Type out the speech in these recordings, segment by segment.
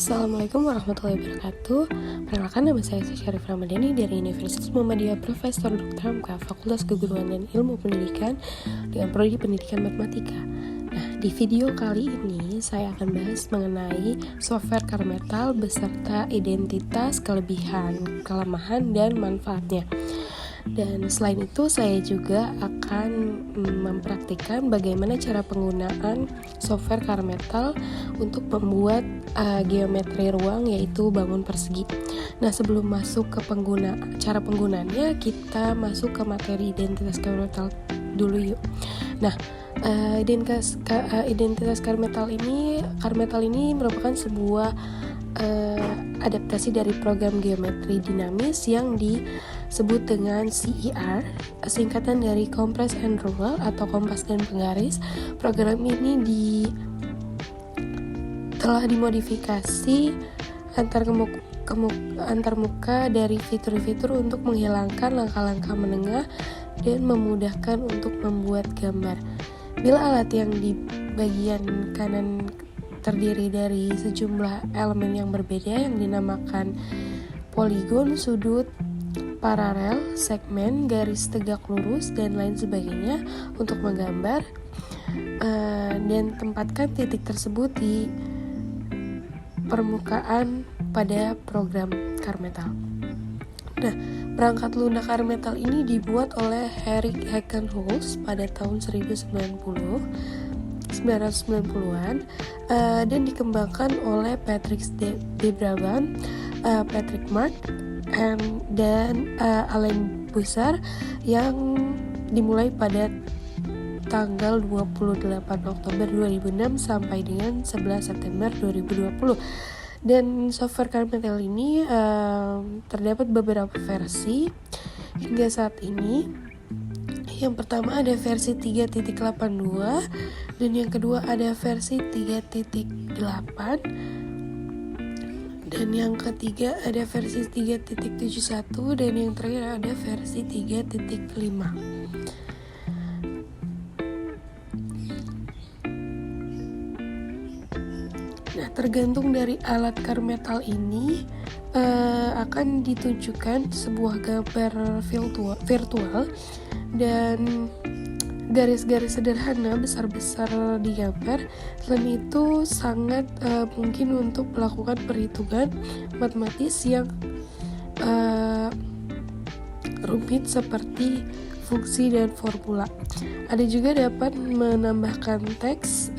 Assalamualaikum warahmatullahi wabarakatuh. Perkenalkan, nama saya Syarif Ramadhani dari Universitas Muhammadiyah Profesor Dr. Hamka, Fakultas Keguruan dan Ilmu Pendidikan dengan Prodi Pendidikan Matematika. Nah, di video kali ini saya akan bahas mengenai software Karmetal beserta identitas, kelebihan, kelemahan, dan manfaatnya. Dan selain itu saya juga akan mempraktikkan bagaimana cara penggunaan software Karmetal untuk membuat geometri ruang, yaitu bangun persegi. Nah, sebelum masuk ke cara penggunaannya, kita masuk ke materi identitas Karmetal dulu yuk. Nah, identitas Karmetal ini merupakan sebuah adaptasi dari program geometri dinamis yang disebut dengan CER, singkatan dari Compress and Rule atau kompas dan penggaris. Program ini telah dimodifikasi antar muka dari fitur-fitur untuk menghilangkan langkah-langkah menengah dan memudahkan untuk membuat gambar. Bila alat yang di bagian kanan terdiri dari sejumlah elemen yang berbeda yang dinamakan poligon, sudut, paralel, segmen, garis tegak lurus, dan lain sebagainya untuk menggambar, dan tempatkan titik tersebut di permukaan pada program Karmetal. Nah, perangkat lunak Karmetal ini dibuat oleh Henrik Heckenhuls pada tahun 1990-an dan dikembangkan oleh Patrick de Brabant, Patrick Mark, dan Alain Bussard yang dimulai pada tanggal 28 Oktober 2006 sampai dengan 11 September 2020. Dan software Karmetal ini terdapat beberapa versi hingga saat ini. Yang pertama ada versi 3.82 dan yang kedua ada versi 3.8 dan yang ketiga ada versi 3.71 dan yang terakhir ada versi 3.5. Nah, tergantung dari alat Karmetal ini akan ditunjukkan sebuah gambar virtual dan garis-garis sederhana besar-besar digambar. Selain itu sangat mungkin untuk melakukan perhitungan matematis yang rumit seperti fungsi dan formula. Ada juga dapat menambahkan teks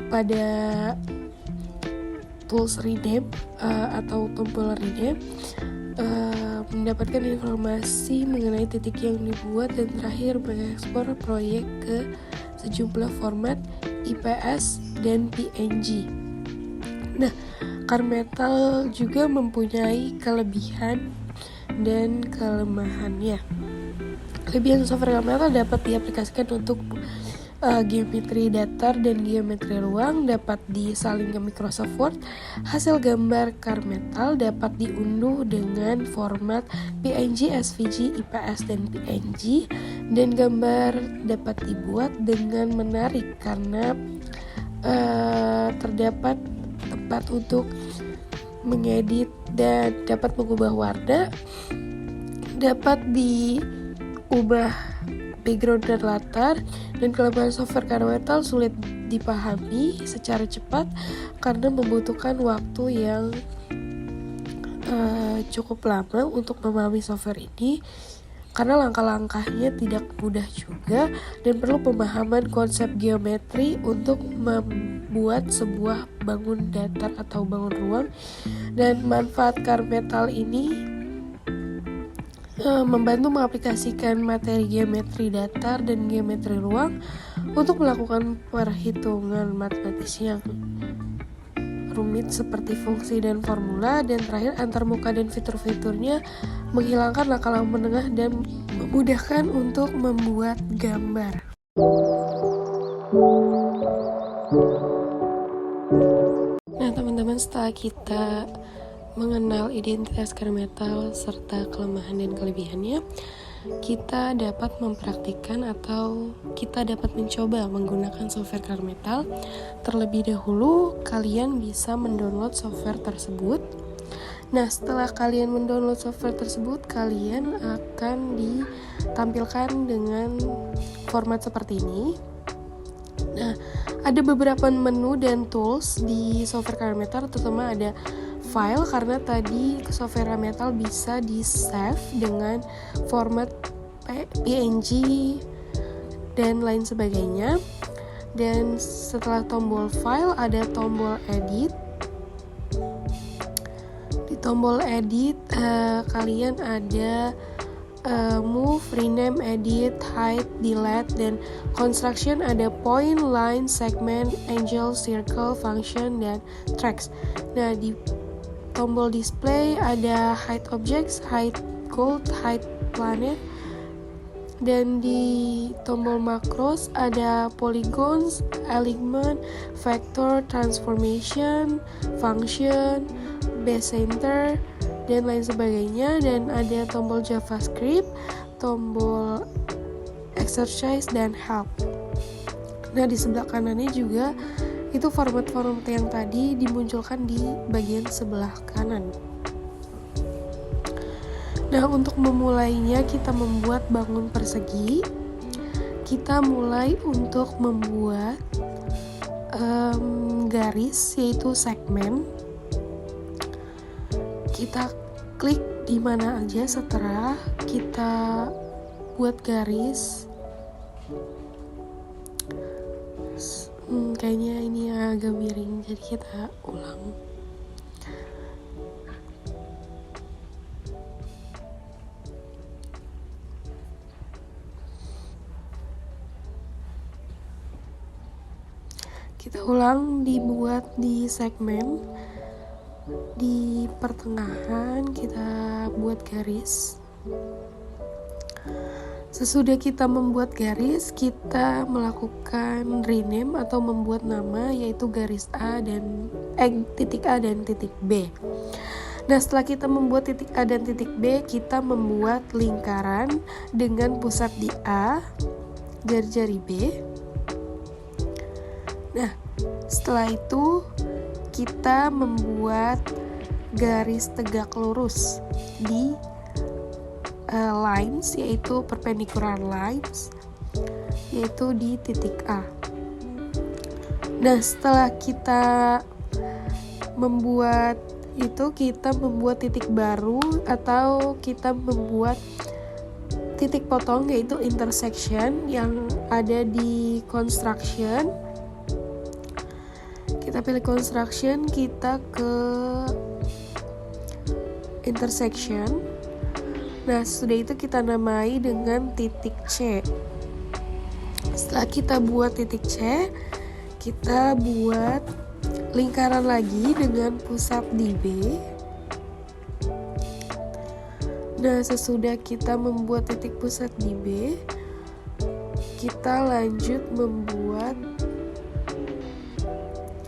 pada tools rename atau tombol rename, mendapatkan informasi mengenai titik yang dibuat, dan terakhir mengekspor proyek ke sejumlah format IPS dan PNG. Nah, Karmetal juga mempunyai kelebihan dan kelemahannya. Kelebihan software Karmetal dapat diaplikasikan untuk geometri datar dan geometri ruang, dapat disalin ke Microsoft Word. Hasil gambar Karmetal dapat diunduh dengan format PNG, SVG, IPS, dan PNG, dan gambar dapat dibuat dengan menarik karena terdapat tempat untuk mengedit dan dapat mengubah warna, dapat diubah background dan latar. Dan kelemahan software Karmetal sulit dipahami secara cepat karena membutuhkan waktu yang cukup lama untuk memahami software ini, karena langkah-langkahnya tidak mudah juga dan perlu pemahaman konsep geometri untuk membuat sebuah bangun datar atau bangun ruang. Dan manfaat Karmetal ini membantu mengaplikasikan materi geometri datar dan geometri ruang untuk melakukan perhitungan matematis yang rumit seperti fungsi dan formula, dan terakhir antarmuka dan fitur-fiturnya menghilangkan langkah-langkah menengah dan memudahkan untuk membuat gambar. Nah, teman-teman, setelah kita mengenal identitas Karmetal serta kelemahan dan kelebihannya, kita dapat mempraktikkan atau kita dapat mencoba menggunakan software Carmetal. Terlebih dahulu, kalian bisa mendownload software tersebut. Nah, setelah kalian mendownload software tersebut, kalian akan ditampilkan dengan format seperti ini. Nah, ada beberapa menu dan tools di software Carmetal, terutama ada file, karena tadi software Carmetal bisa di-save dengan format PNG dan lain sebagainya. Dan setelah tombol file ada tombol edit. Di tombol edit kalian ada move, rename, edit, hide, delete, dan construction ada point, line, segment, angel, circle, function, dan tracks. Nah, di tombol display ada hide objects, hide gold, hide planet, dan di tombol macros ada polygons, element, vector, transformation, function, base center, dan lain sebagainya. Dan ada tombol JavaScript, tombol exercise, dan help. Nah, di sebelah kanannya juga itu format-format yang tadi dimunculkan di bagian sebelah kanan. Nah, untuk memulainya kita membuat bangun persegi. Kita mulai untuk membuat garis, yaitu segmen. Kita klik di mana aja setelah kita buat garis. Kayaknya ini agak miring, jadi kita ulang. Kita ulang, dibuat di segmen. Di pertengahan kita buat garis. Sesudah kita membuat garis, kita melakukan rename atau membuat nama, yaitu garis titik A dan titik B. Nah, setelah kita membuat titik A dan titik B, kita membuat lingkaran dengan pusat di A, jari-jari B. Nah, setelah itu kita membuat garis tegak lurus di lines, yaitu perpendicular lines, yaitu di titik A. Nah, setelah kita membuat itu, kita membuat titik baru atau kita membuat titik potong, yaitu intersection yang ada di construction. Kita pilih construction, kita ke intersection. Nah, sudah itu kita namai dengan titik C. Setelah kita buat titik C, kita buat lingkaran lagi dengan pusat di B. Nah, sesudah kita membuat titik pusat di B, kita lanjut membuat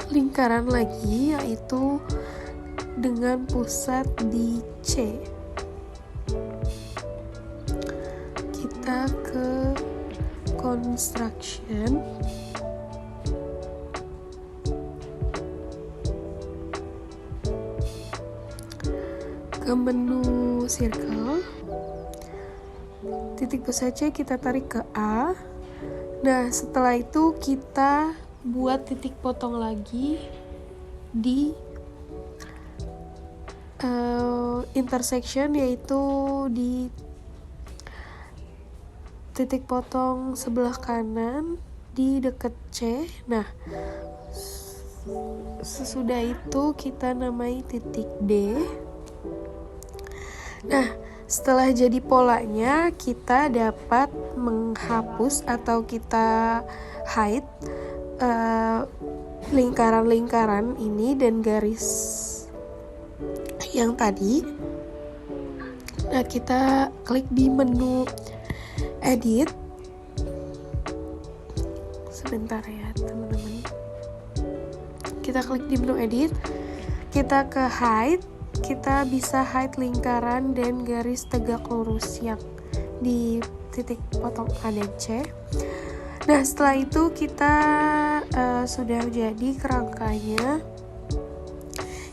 lingkaran lagi, yaitu dengan pusat di C. Kita ke construction. Ke menu circle. Titik pusat C kita tarik ke A. Nah, setelah itu kita buat titik potong lagi di intersection, yaitu di titik potong sebelah kanan di dekat C. Nah, sesudah itu kita namai titik D. Nah, setelah jadi polanya, kita dapat menghapus atau kita hide lingkaran-lingkaran ini dan garis yang tadi. Nah, kita klik di menu edit. Sebentar ya teman-teman. Kita klik di menu edit, kita ke hide. Kita bisa hide lingkaran dan garis tegak lurus yang di titik potong A dan C. Nah, setelah itu kita sudah jadi kerangkanya.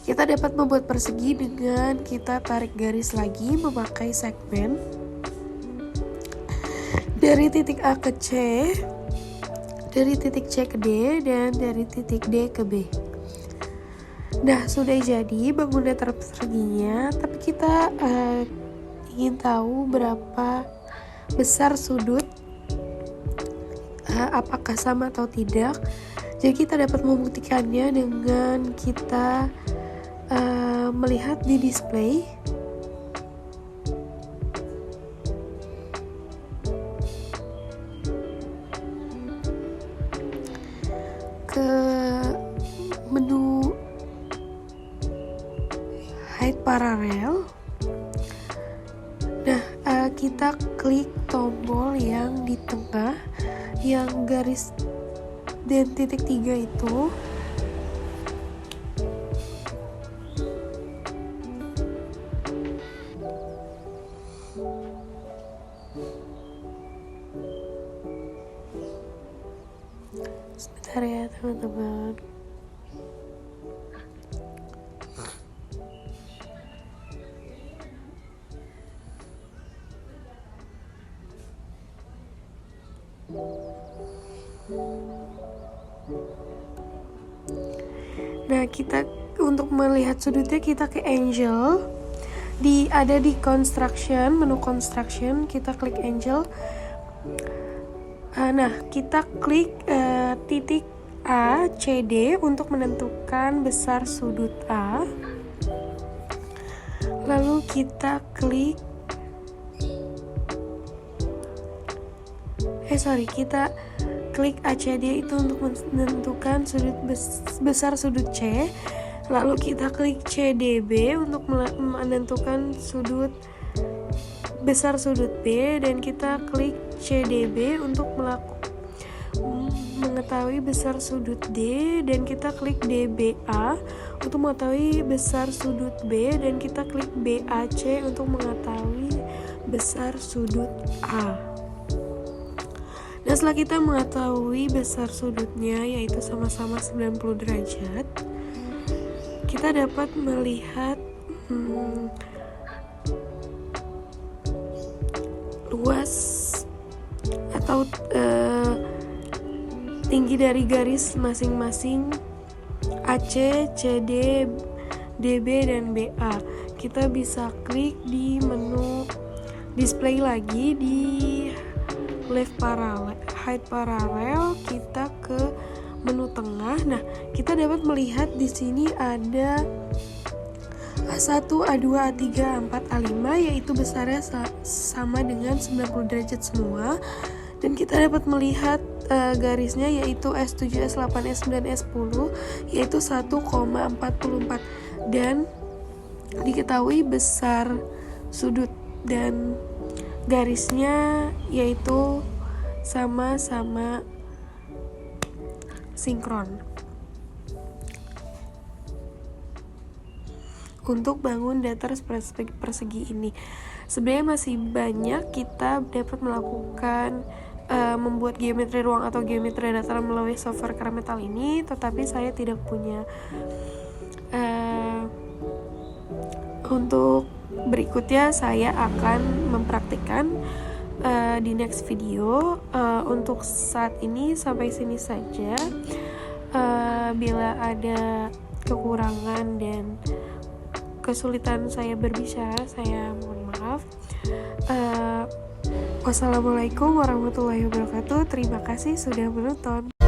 Kita dapat membuat persegi dengan kita tarik garis lagi memakai segmen dari titik A ke C, dari titik C ke D, dan dari titik D ke B. Nah, sudah jadi bangun datar perseginya, tapi kita ingin tahu berapa besar sudut, apakah sama atau tidak. Jadi kita dapat membuktikannya dengan kita melihat di display. Ke menu height parallel. Nah, kita klik tombol yang di tengah, yang garis dan titik 3 itu. Sebentar ya teman-teman. Nah, kita untuk melihat sudutnya kita ke angle. Ada di construction, menu construction, kita klik angle. Nah, kita klik titik A, C, D untuk menentukan besar sudut A. Lalu kita klik kita klik ACD itu untuk menentukan sudut besar sudut C. Lalu kita klik CDB untuk menentukan sudut besar sudut B, dan kita klik CDB untuk mengetahui besar sudut D, dan kita klik DBA untuk mengetahui besar sudut B, dan kita klik BAC untuk mengetahui besar sudut A. Nah, setelah kita mengetahui besar sudutnya yaitu sama-sama 90 derajat, kita dapat melihat luas atau tinggi dari garis masing-masing AC, CD, DB, dan BA. Kita bisa klik di menu display lagi di left parallel, height parallel, kita ke menu tengah. Nah, kita dapat melihat di sini ada A1, A2, A3, A4, A5 yaitu besarnya sama dengan 90 derajat semua, dan kita dapat melihat garisnya yaitu S7, S8, S9, S10 yaitu 1,44, dan diketahui besar sudut dan garisnya yaitu sama-sama sinkron. Untuk bangun datar persegi ini sebenarnya masih banyak kita dapat melakukan membuat geometri ruang atau geometri datar melalui software Kermetal ini, tetapi saya tidak punya untuk berikutnya saya akan mempraktikkan di next video. Untuk saat ini sampai sini saja. Bila ada kekurangan dan kesulitan saya berbicara, saya mohon maaf. Wassalamualaikum warahmatullahi wabarakatuh. Terima kasih sudah menonton.